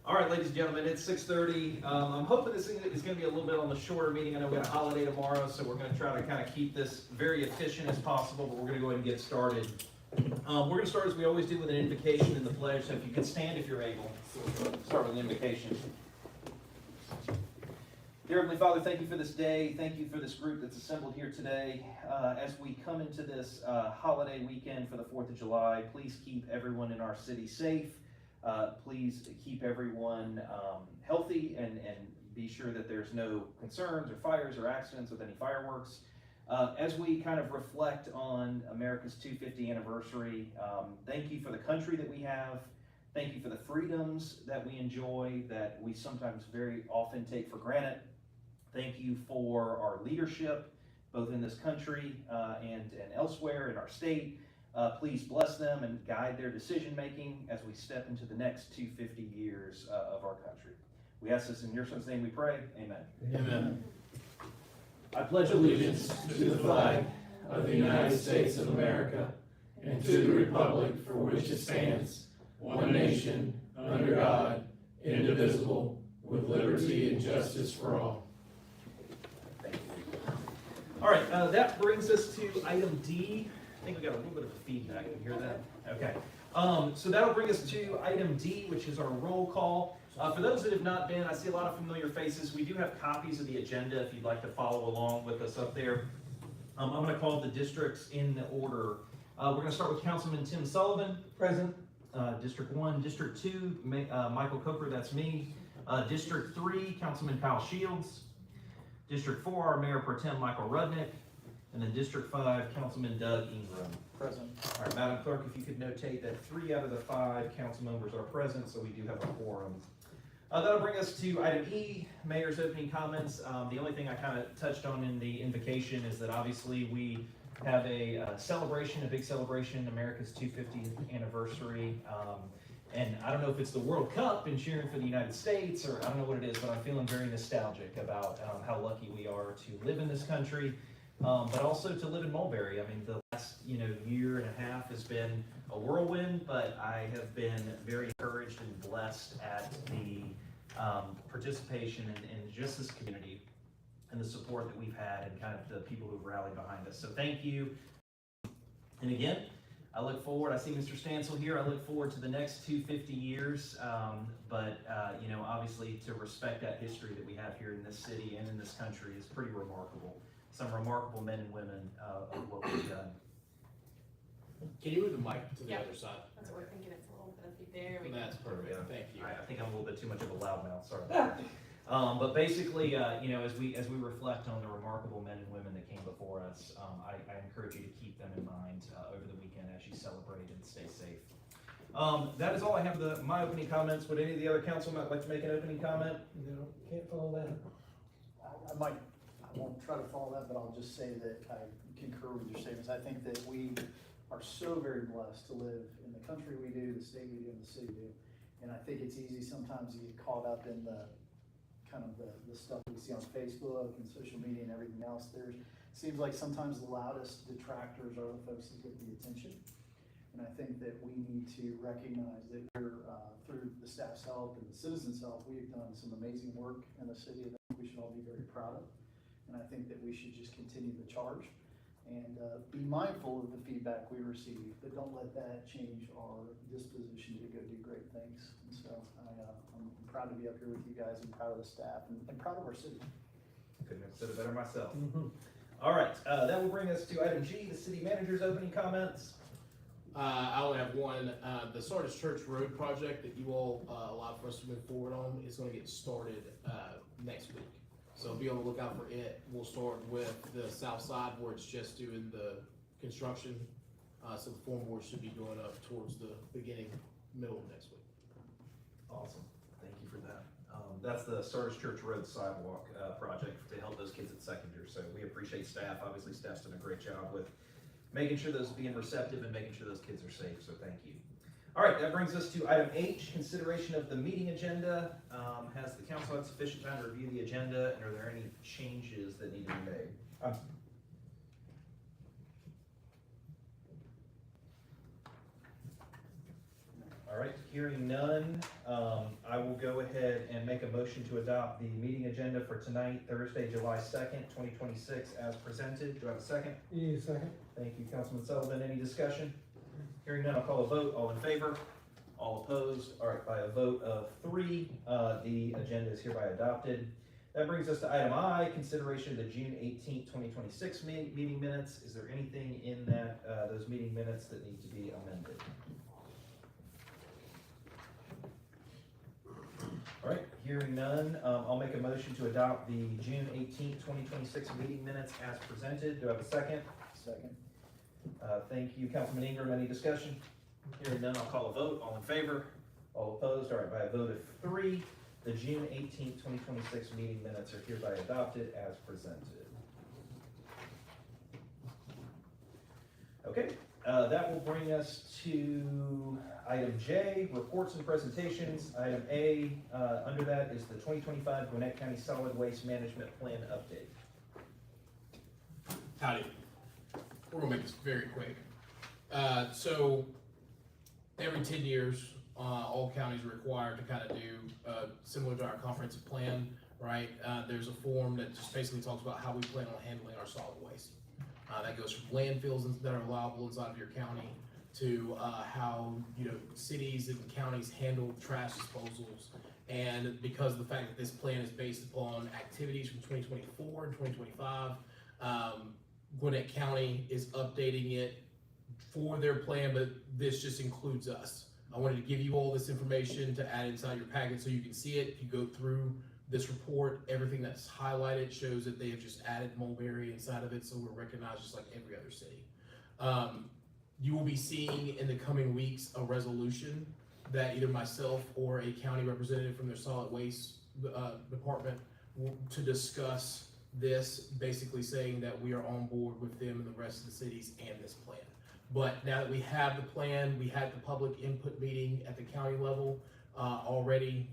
All right, ladies and gentlemen, it's 6:30. I'm hoping this is going to be a little bit on the shorter meeting. I know we got a holiday tomorrow, so we're going to try to kind of keep this very efficient as possible, but we're going to go ahead and get started. We're going to start as we always do with an invocation and the pledge, so if you could stand if you're able. Start with an invocation. Dear Heavenly Father, thank you for this day. Thank you for this group that's assembled here today. As we come into this holiday weekend for the 4th of July, please keep everyone in our city safe. Please keep everyone healthy and be sure that there's no concerns or fires or accidents with any fireworks. As we kind of reflect on America's 250th anniversary, thank you for the country that we have. Thank you for the freedoms that we enjoy that we sometimes very often take for granted. Thank you for our leadership, both in this country and elsewhere in our state. Please bless them and guide their decision making as we step into the next 250 years of our country. We ask this in your son's name we pray. Amen. Amen. I pledge allegiance to the flag of the United States of America and to the republic for which it stands, one nation, under God, indivisible, with liberty and justice for all. All right, that brings us to item D. I think we got a little bit of feedback. Can you hear that? Okay. So that'll bring us to item D, which is our roll call. For those that have not been, I see a lot of familiar faces. We do have copies of the agenda if you'd like to follow along with us up there. I'm going to call the districts in the order. We're going to start with Councilman Tim Sullivan. Present. District 1, District 2, Michael Coker, that's me. District 3, Councilman Kyle Shields. District 4, our Mayor Pro Tem Michael Rudnick. And then District 5, Councilman Doug Ingram. Present. All right, Madam Clerk, if you could notate that 3 out of the 5 council members are present, so we do have a quorum. That'll bring us to item E, Mayor's opening comments. The only thing I kind of touched on in the invocation is that obviously we have a celebration, a big celebration, America's 250th anniversary. And I don't know if it's the World Cup and cheering for the United States, or I don't know what it is, but I'm feeling very nostalgic about how lucky we are to live in this country. But also to live in Mulberry. I mean, the last year and a half has been a whirlwind, but I have been very encouraged and blessed at the participation in just this community and the support that we've had and kind of the people who've rallied behind us. So thank you. And again, I look forward, I see Mr. Stansel here, I look forward to the next 250 years, but obviously to respect that history that we have here in this city and in this country is pretty remarkable. Some remarkable men and women of what we've done. Can you move the mic to the other side? That's what we're thinking. It's a little bit of there. That's perfect. Yeah. Thank you. I think I'm a little bit too much of a loudmouth. Sorry about that. But basically, as we reflect on the remarkable men and women that came before us, I encourage you to keep them in mind over the weekend as you celebrate and stay safe. That is all I have. My opening comments. Would any of the other councilmen like to make an opening comment? No, can't follow that. I won't try to follow that, but I'll just say that I concur with your statements. I think that we are so very blessed to live in the country we do, the state we do, and the city we do. And I think it's easy sometimes to get caught up in the kind of the stuff we see on Facebook and social media and everything else. Seems like sometimes the loudest detractors are the folks that get the attention. And I think that we need to recognize that we're, through the staff's help and the citizens' help, we've done some amazing work in the city that we should all be very proud of. And I think that we should just continue the charge and be mindful of the feedback we receive, but don't let that change our disposition to go do great things. And so I'm proud to be up here with you guys and proud of the staff and proud of our city. Couldn't have said it better myself. All right, that will bring us to item G, the city manager's opening comments. I only have one. The Sardis Church Road project that you all allowed for us to move forward on is going to get started next week. So be on the lookout for it. We'll start with the south side where it's just doing the construction. So the form board should be going up towards the middle of next week. Awesome, thank you for that. That's the Sardis Church Road sidewalk project to help those kids at Secondary. So we appreciate staff. Obviously staff's done a great job with making sure those being receptive and making sure those kids are safe. So thank you. All right, that brings us to item H, consideration of the meeting agenda. Has the council had sufficient time to review the agenda, and are there any changes that need to be made? All right, hearing none, I will go ahead and make a motion to adopt the meeting agenda for tonight, Thursday, July 2nd, 2026, as presented. Do I have a second? Yeah, second. Thank you, Councilman Sullivan. Any discussion? Hearing none, I'll call a vote. All in favor? All opposed? All right, by a vote of 3, the agenda is hereby adopted. That brings us to item I, consideration of the June 18th, 2026 meeting minutes. Is there anything in that, those meeting minutes that need to be amended? All right, hearing none, I'll make a motion to adopt the June 18th, 2026 meeting minutes as presented. Do I have a second? Second. Thank you, Councilman Ingram. Any discussion? Hearing none, I'll call a vote. All in favor? All opposed? All right, by a vote of 3, the June 18th, 2026 meeting minutes are hereby adopted as presented. Okay, that will bring us to item J, reports and presentations. Item A, under that is the 2025 Gwinnett County Solid Waste Management Plan update. Howdy. We're gonna make this very quick. So every 10 years, all counties are required to kind of do, similar to our comprehensive plan, right? There's a form that just basically talks about how we plan on handling our solid waste. That goes from landfills that are allowable inside of your county to how, cities and counties handle trash disposals. And because of the fact that this plan is based upon activities from 2024 and 2025, Gwinnett County is updating it for their plan, but this just includes us. I wanted to give you all this information to add inside your packet so you can see it. If you go through this report, everything that's highlighted shows that they have just added Mulberry inside of it, so we're recognized just like every other city. You will be seeing in the coming weeks a resolution that either myself or a county representative from their solid waste department to discuss this, basically saying that we are on board with them and the rest of the cities and this plan. But now that we have the plan, we had the public input meeting at the county level already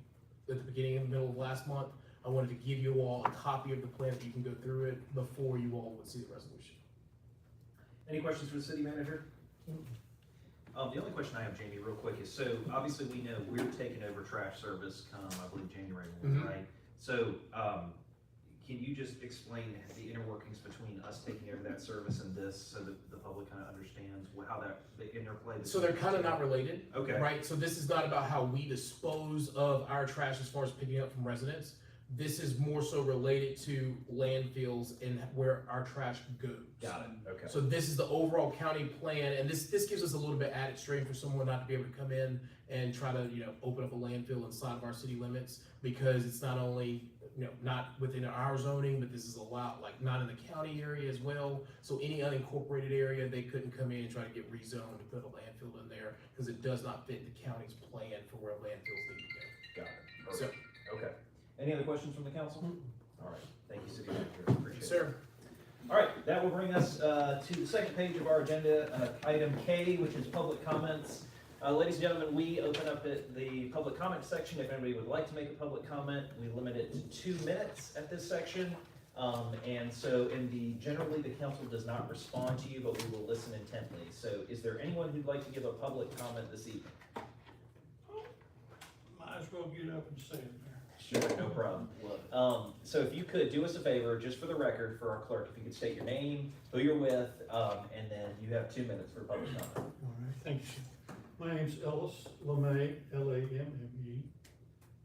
at the beginning and middle of last month. I wanted to give you all a copy of the plan so you can go through it before you all would see the resolution. Any questions for the city manager? The only question I have, Jamie, real quick is, so obviously we know we're taking over trash service come, I believe, January 1, right? So, can you just explain the inner workings between us taking over that service and this, so that the public kind of understands how the interplay? So they're kind of not related. Okay. Right? So this is not about how we dispose of our trash as far as picking up from residents. This is more so related to landfills and where our trash goes. Got it, okay. So this is the overall county plan, and this gives us a little bit added strength for someone not to be able to come in and try to, open up a landfill inside of our city limits, because it's not only, not within our zoning, but this is allowed, like, not in the county area as well. So any unincorporated area, they couldn't come in and try to get rezoned to put a landfill in there, because it does not fit the county's plan for where landfills need to go. Got it, So, perfect, okay. Any other questions from the council? All right, thank you, city manager, appreciate it. sir. All right, that will bring us to the second page of our agenda, item K, which is public comments. Ladies and gentlemen, we open up the public comment section. If anybody would like to make a public comment, we limit it to 2 minutes at this section. And so generally the council does not respond to you, but we will listen intently. So is there anyone who'd like to give a public comment this evening? Might as well get up and say it there. Sure, no problem. So if you could do us a favor, just for the record, for our clerk, if you could state your name, who you're with, and then you have 2 minutes for public comment. All right, thank you. My name's Ellis LeMay, L-A-M-M-E.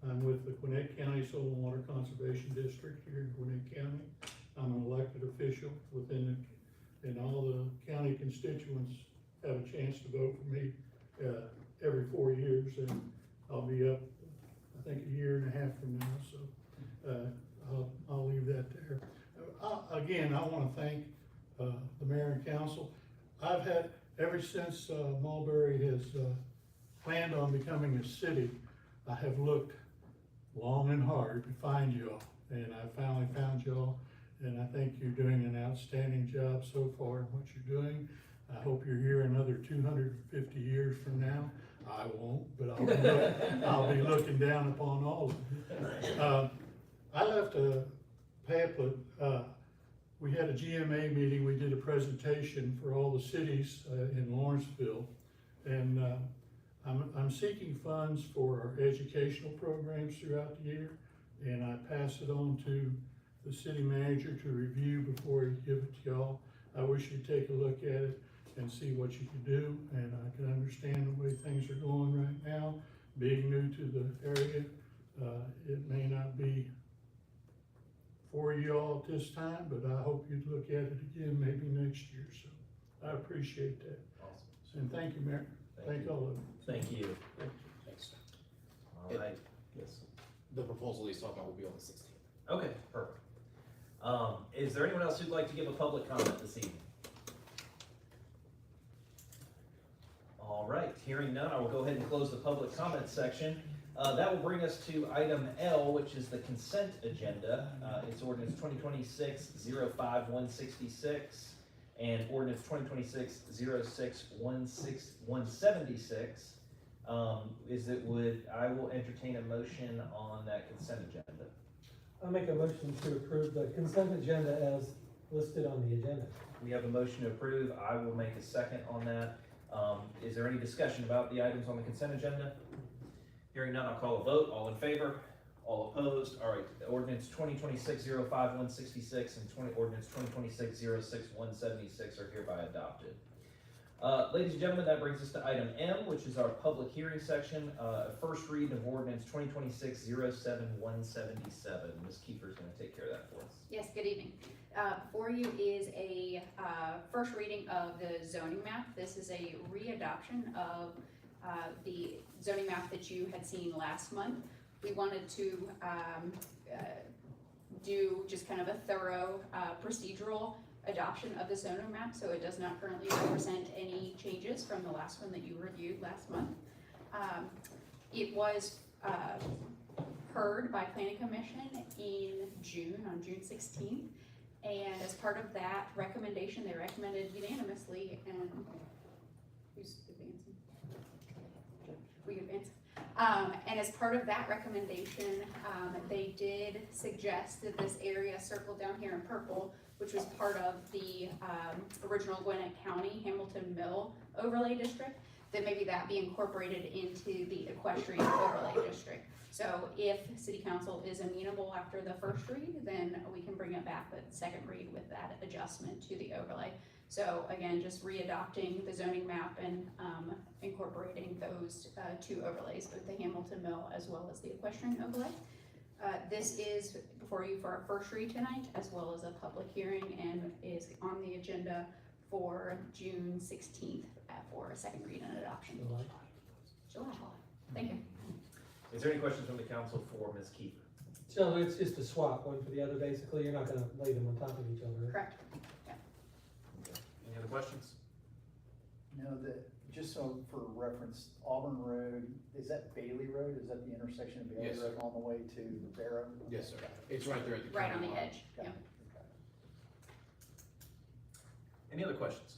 I'm with the Gwinnett County Soil and Water Conservation District here in Gwinnett County. I'm an elected official and all the county constituents have a chance to vote for me every 4 years, and I'll be up, I think, a year and a half from now, so I'll leave that there. Again, I want to thank the mayor and council. I've had, ever since Mulberry has planned on becoming a city, I have looked long and hard to find y'all, and I finally found y'all, and I think you're doing an outstanding job so far in what you're doing. I hope you're here another 250 years from now. I won't, but I'll be looking down upon all of you. I left a pamphlet. We had a GMA meeting. We did a presentation for all the cities in Lawrenceville, and I'm seeking funds for our educational programs throughout the year, and I pass it on to the city manager to review before he give it to y'all. I wish you'd take a look at it and see what you could do, and I can understand the way things are going right now. Being new to the area, it may not be for you all at this time, but I hope you'd look at it again maybe next year, so I appreciate that. Awesome. And thank you, Mayor. Thank all of you. Thank you. Thanks. All right, yes. The proposal he's talking about will be on the 16th. Okay, perfect. Is there anyone else who'd like to give a public comment this evening? All right, hearing none, I will go ahead and close the public comment section. That will bring us to item L, which is the consent agenda. It's ordinance 2026-05166 and ordinance 2026-06176. I will entertain a motion on that consent agenda. I'll make a motion to approve the consent agenda as listed on the agenda. We have a motion to approve. I will make a second on that. Is there any discussion about the items on the consent agenda? Hearing none, I'll call a vote. All in favor? All opposed? All right, ordinance 2026-05166 and ordinance 2026-06176 are hereby adopted. Ladies and gentlemen, that brings us to item M, which is our public hearing section. First reading of ordinance 2026-07177. Ms. Kiefer's going to take care of that for us. Yes, good evening. Before you is a first reading of the zoning map. This is a readoption of the zoning map that you had seen last month. We wanted to do just kind of a thorough procedural adoption of the zoning map, so it does not currently represent any changes from the last one that you reviewed last month. It was heard by Planning Commission in June, on June 16th, and as part of that recommendation, they recommended unanimously, and who's advancing? We advance. And as part of that recommendation, they did suggest that this area circled down here in purple, which was part of the original Gwinnett County Hamilton Mill overlay district, that maybe that be incorporated into the equestrian overlay district. So if city council is amenable after the first read, then we can bring it back with second read with that adjustment to the overlay. So again, just readopting the zoning map and incorporating those two overlays, both the Hamilton Mill as well as the equestrian overlay. This is before you for our first read tonight, as well as a public hearing, and is on the agenda for June 16th for a second read and adoption. July. Thank you. Is there any questions from the council for Ms. Kiefer? So it's just a swap, one for the other, basically? You're not gonna lay them on top of each other? Correct. Any other questions? No, just so for reference, Auburn Road, is that Bailey Road? Is that the intersection of Bailey Yes. Road on the way to Barrow? Yes, sir. It's right there at the Right on county the line. edge. Got Yeah. it. Okay. Any other questions?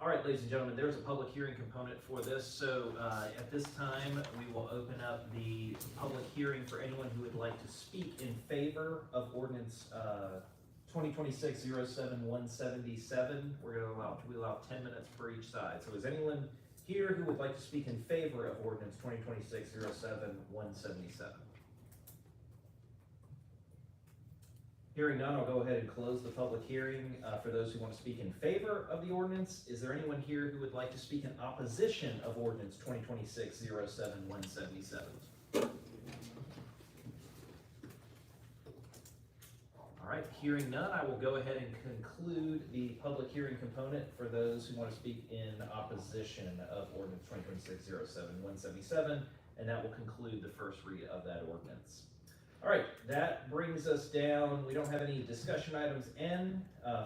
All right, ladies and gentlemen, there's a public hearing component for this. So at this time, we will open up the public hearing for anyone who would like to speak in favor of ordinance 2026-07177. We allow 10 minutes per each side. So is anyone here who would like to speak in favor of ordinance 2026-07177? Hearing none, I'll go ahead and close the public hearing for those who want to speak in favor of the ordinance. Is there anyone here who would like to speak in opposition of ordinance 2026-07177? All right, hearing none, I will go ahead and conclude the public hearing component for those who want to speak in opposition of ordinance 2026-07177, and that will conclude the first read of that ordinance. All right, that brings us down. We don't have any discussion items N,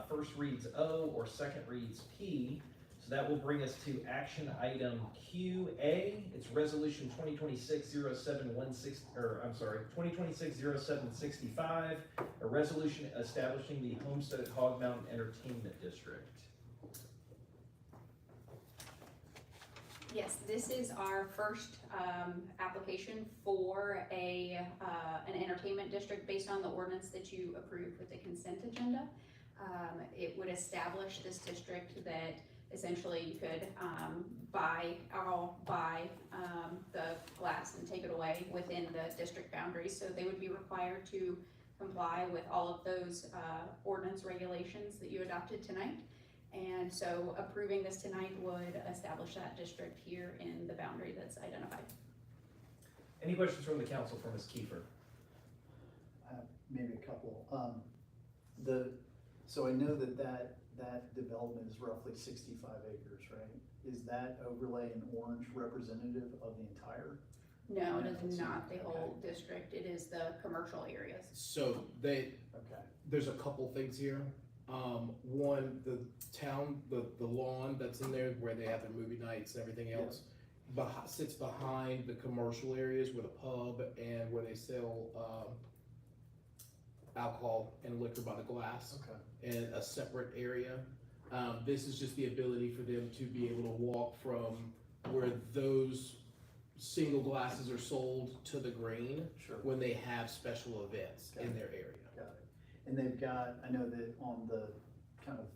first reads O, or second reads P. So that will bring us to action item QA. It's resolution 2026-0765, a resolution establishing the Homestead at Hog Mountain Entertainment District. Yes, this is our first application for an entertainment district based on the ordinance that you approved with the consent agenda. It would establish this district that essentially you could buy the glass and take it away within the district boundaries. So they would be required to comply with all of those ordinance regulations that you adopted tonight. And so approving this tonight would establish that district here in the boundary that's identified. Any questions from the council for Ms. Kiefer? I have maybe a couple. So I know that development is roughly 65 acres, right? Is that overlay in orange representative of the entire? No, it is not the whole district. It is the commercial areas. So Okay. there's a couple things here. One, the lawn that's in there where they have their movie nights and everything else, sits behind the commercial areas where the pub and where they sell, alcohol and liquor by the glass. Okay. In a separate area. This is just the ability for them to be able to walk from where those single glasses are sold to the green Sure. when they have special events in their area. Got it. And they've got, I know that on the kind of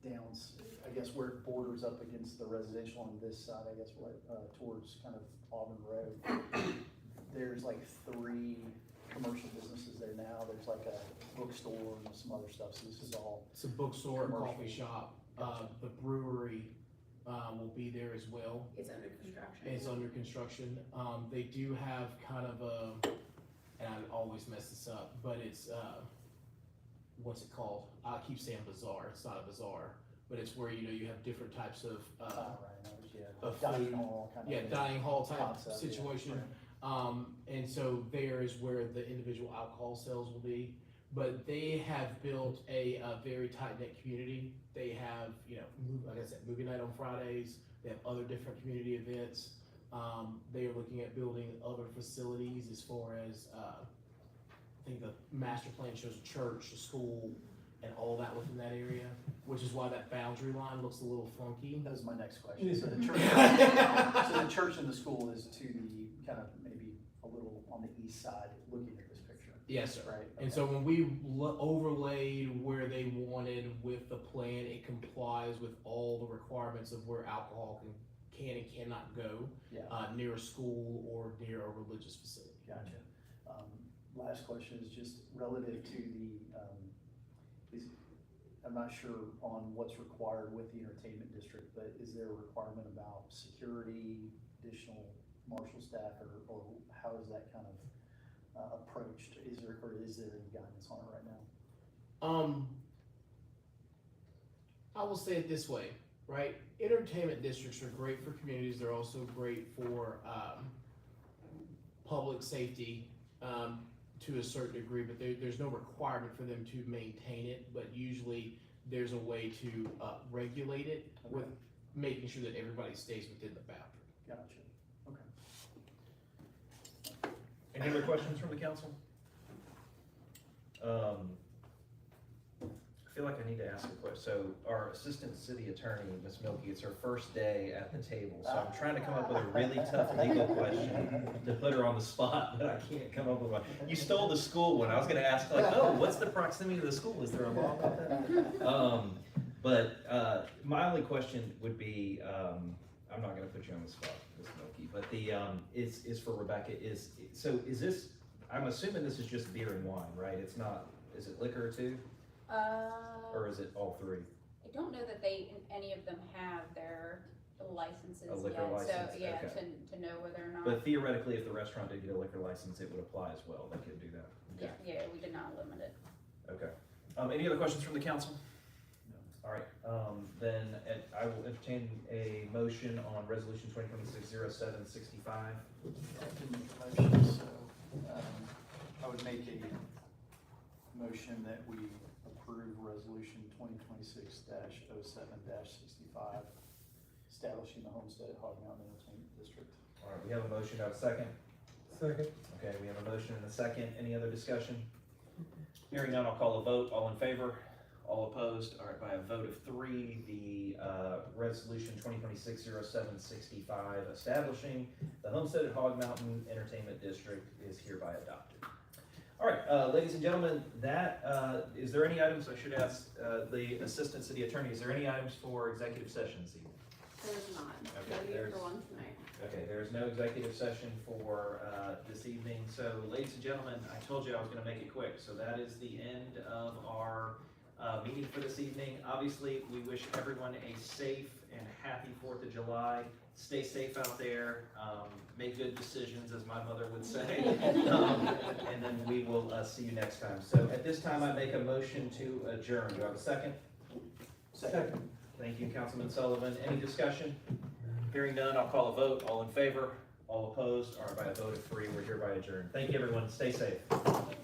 the downs, I guess where it borders up against the residential on this side, I guess, right, towards kind of Auburn Road, there's like 3 commercial businesses there now. There's like a bookstore and some other stuff, so this is all. It's a bookstore, Commercial. coffee shop, the brewery, will be there as well. It's under construction. It's under construction. They do have kind of a, and I always mess this up, but it's, what's it called? I keep saying bazaar, it's not a bazaar, but it's where, you have different types of, Right, yeah. of Dining food. hall kind of. Yeah, dining hall type concept, yeah, situation. right. And so there is where the individual alcohol sales will be. But they have built a very tight-knit community. They have, like I said, movie night on Fridays. They have other different community events. They are looking at building other facilities as far as, I think the master plan shows a church, a school, and all that within that area, which is why that boundary line looks a little funky. That was my next question. So the church and the school is to the kind of maybe a little on the east side, looking at this picture. Yes, sir. Right. And so when we overlaid where they wanted with the plan, it complies with all the requirements of where alcohol can and cannot go, Yeah. Near a school or near a religious facility. Gotcha. Last question is just relative to the, I'm not sure on what's required with the entertainment district, but is there a requirement about security, additional marshal staff, or how is that kind of approached? Is there any guidance on it right now? I will say it this way, right? Entertainment districts are great for communities. They're also great for public safety to a certain degree, but there's no requirement for them to maintain it, but usually there's a way to regulate it with making sure that everybody stays within the boundary. Gotcha. Okay. Any other questions from the council? I feel like I need to ask a question. So our assistant city attorney, Ms. Milky, it's her first day at the table. So I'm trying to come up with a really tough legal question to put her on the spot, but I can't come up with one. You stole the school one. I was gonna ask like, oh, what's the proximity to the school? Is there a law about that? But my only question would be, I'm not gonna put you on the spot, Ms. Milky, but the, is for Rebecca, is this, I'm assuming this is just beer and wine, right? It's not, is it liquor too? Or is it all 3? I don't know that any of them have their licenses A liquor yet, license, so, yeah, okay. to know whether or not. But theoretically, if the restaurant did get a liquor license, it would apply as well, they could do that. Okay. Yeah, we did not limit it. Okay. Any other questions from the council? All right, then I will entertain a motion on resolution 2026-07-65. I can make a motion, so, I would make a motion that we approve resolution 2026-07-65, establishing the homestead at Hog Mountain Entertainment District. All right, we have a motion, do I have a second? Second. Okay, we have a motion and a second, any other discussion? Hearing none, I'll call a vote, all in favor? All opposed? All right, by a vote of 3, the resolution 2026-07-65 establishing the Homestead at Hog Mountain Entertainment District is hereby adopted. All right, ladies and gentlemen, is there any items, I should ask the Assistant City Attorney, is there any items for executive session this evening? There's not. Okay, No need there's- for one tonight. Okay, there is no executive session for this evening. So, ladies and gentlemen, I told you I was going to make it quick. So that is the end of our meeting for this evening. Obviously, we wish everyone a safe and happy 4th of July. Stay safe out there. Make good decisions, as my mother would say. And then we will see you next time. So at this time, I make a motion to adjourn. Do I have a second? Second. Thank you, Councilman Sullivan. Any discussion? Hearing none, I'll call a vote. All in favor? All opposed? All right, by a vote of 3, we're hereby adjourned. Thank you, everyone. Stay safe. All right.